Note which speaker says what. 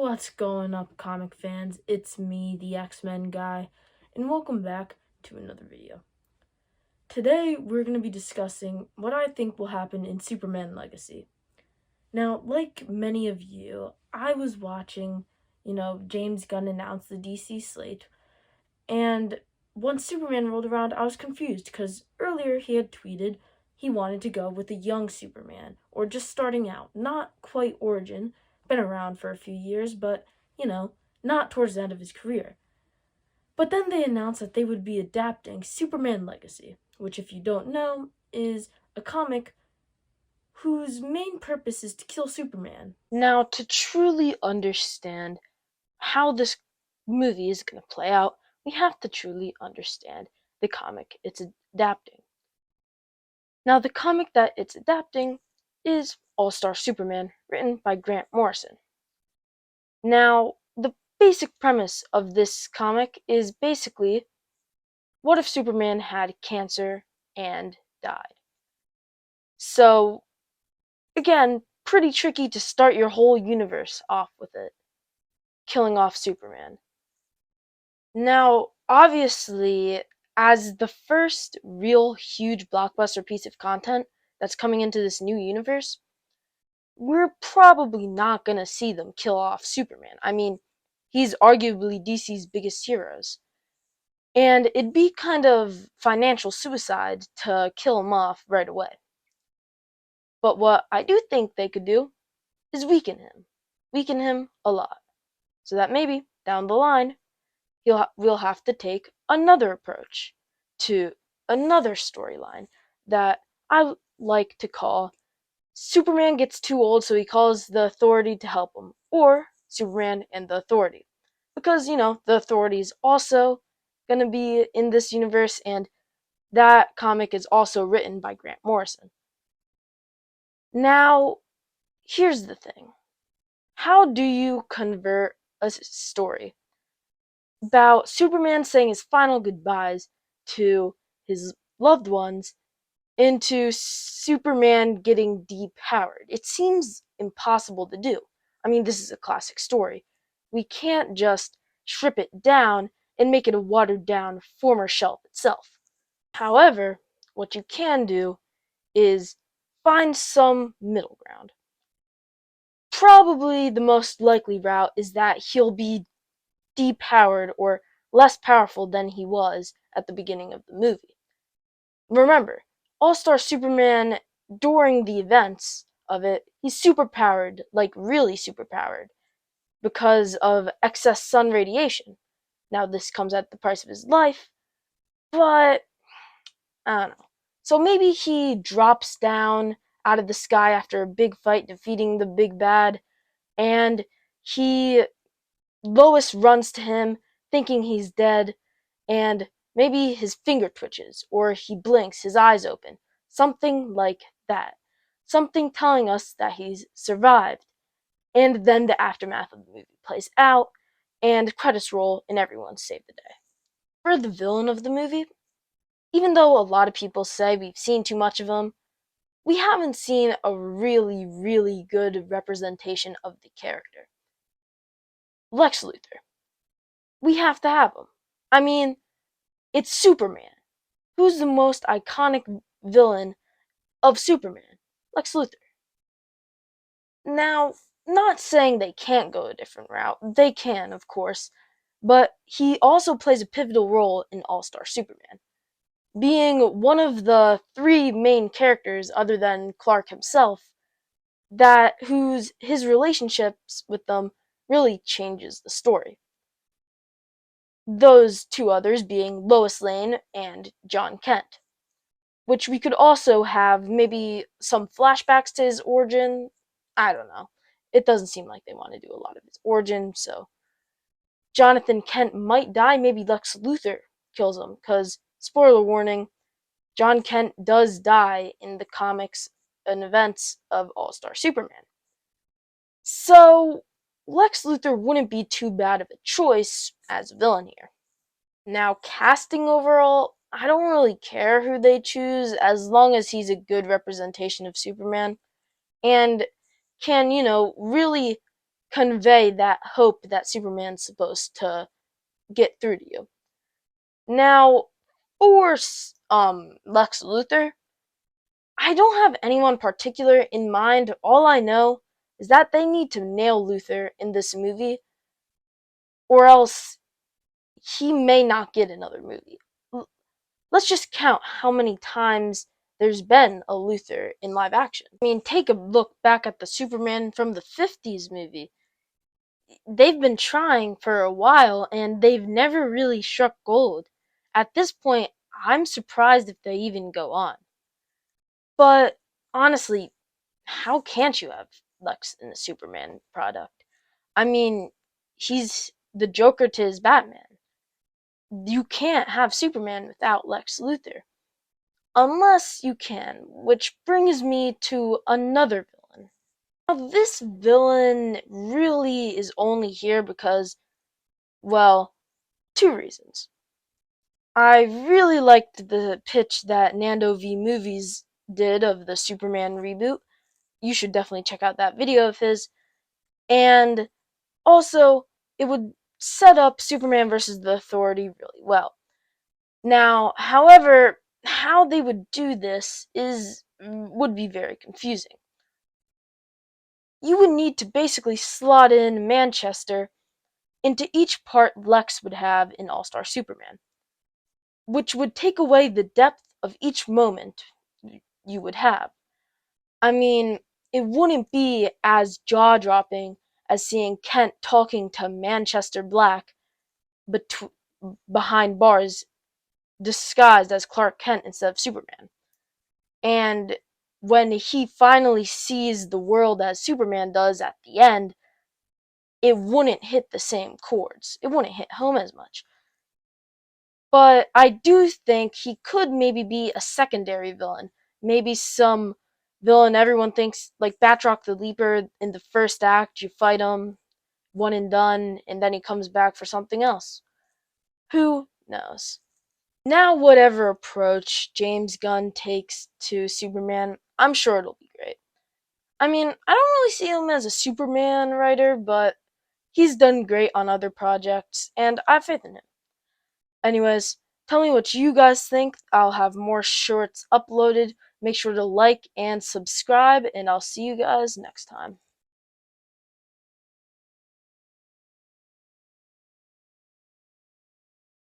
Speaker 1: What's going up, comic fans? It's me, the X-Men guy, and welcome back to another video. Today, we're going to be discussing what I think will happen in Superman Legacy. Now, like many of you, I was watching, James Gunn announce the DC slate, and once Superman rolled around, I was confused because earlier he had tweeted he wanted to go with a young Superman, or just starting out, not quite origin, been around for a few years, but, not towards the end of his career. But then they announced that they would be adapting Superman Legacy, which, if you don't know, is a comic whose main purpose is to kill Superman.
Speaker 2: Now, to truly understand how this movie is going to play out, we have to truly understand the comic it's adapting. Now, the comic that it's adapting is All-Star Superman, written by Grant Morrison. Now, the basic premise of this comic is basically, what if Superman had cancer and died? So, again, pretty tricky to start your whole universe off with it, killing off Superman. Now, obviously, as the first real huge blockbuster piece of content that's coming into this new universe, we're probably not gonna see them kill off Superman. I mean, he's arguably DC's biggest heroes. And it'd be kind of financial suicide to kill him off right away. But what I do think they could do is weaken him. Weaken him a lot. So that maybe, down the line, we'll have to take another approach to another storyline that I like to call Superman gets too old, so he calls the Authority to help him, or Superman and the Authority. Because, the Authority is also going to be in this universe, and that comic is also written by Grant Morrison. Now, here's the thing. How do you convert a story about Superman saying his final goodbyes to his loved ones into Superman getting depowered? It seems impossible to do. I mean, this is a classic story. We can't just strip it down and make it a watered down former shelf itself. However, what you can do is find some middle ground. Probably the most likely route is that he'll be depowered or less powerful than he was at the beginning of the movie. Remember, All-Star Superman, during the events of it, he's superpowered, like really superpowered, because of excess sun radiation. Now, this comes at the price of his life, but I don't know. So maybe he drops down out of the sky after a big fight defeating the big bad, and Lois runs to him thinking he's dead, and maybe his finger twitches, or he blinks, his eyes open. Something like that. Something telling us that he's survived. And then the aftermath of the movie plays out, and credits roll, and everyone saved the day. For the villain of the movie, even though a lot of people say we've seen too much of him, we haven't seen a really, really good representation of the character. Lex Luthor. We have to have him. I mean, it's Superman. Who's the most iconic villain of Superman? Lex Luthor. Now, not saying they can't go a different route. They can, of course. But he also plays a pivotal role in All-Star Superman, being one of the three main characters, other than Clark himself, that his relationships with them really changes the story. Those two others being Lois Lane and John Kent, which we could also have maybe some flashbacks to his origin. I don't know. It doesn't seem like they want to do a lot of his origin, so Jonathan Kent might die. Maybe Lex Luthor kills him, because, spoiler warning, John Kent does die in the comics and events of All-Star Superman. So, Lex Luthor wouldn't be too bad of a choice as a villain here. Now, casting overall, I don't really care who they choose as long as he's a good representation of Superman and can, really convey that hope that Superman's supposed to get through to you. Now, for Lex Luthor, I don't have anyone particular in mind. All I know is that they need to nail Luthor in this movie, or else he may not get another movie. Let's just count how many times there's been a Luthor in live action. I mean, take a look back at the Superman from the 50s movie. They've been trying for a while and they've never really struck gold. At this point, I'm surprised if they even go on. But honestly, how can't you have Lex in the Superman product? I mean, he's the Joker to his Batman. You can't have Superman without Lex Luthor. Unless you can, which brings me to another villain. Now, this villain really is only here because, well, two reasons. I really liked the pitch that Nando V Movies did of the Superman reboot. You should definitely check out that video of his. And also, it would set up Superman versus the Authority really well. Now, however, how they would do this would be very confusing. You would need to basically slot in Manchester into each part Lex would have in All-Star Superman, which would take away the depth of each moment you would have. I mean, it wouldn't be as jaw-dropping as seeing Kent talking to Manchester Black bet- behind bars disguised as Clark Kent instead of Superman. And when he finally sees the world as Superman does at the end, it wouldn't hit the same chords. It wouldn't hit home as much. But I do think he could maybe be a secondary villain. Maybe some villain everyone thinks, like Batroc the Leaper in the first act, you fight him, one and done, and then he comes back for something else. Who knows? Now, whatever approach James Gunn takes to Superman, I'm sure it'll be great. I mean, I don't really see him as a Superman writer, but he's done great on other projects, and I have faith in him. Anyways, tell me what you guys think. I'll have more shorts uploaded. Make sure to like and subscribe, and I'll see you guys next time.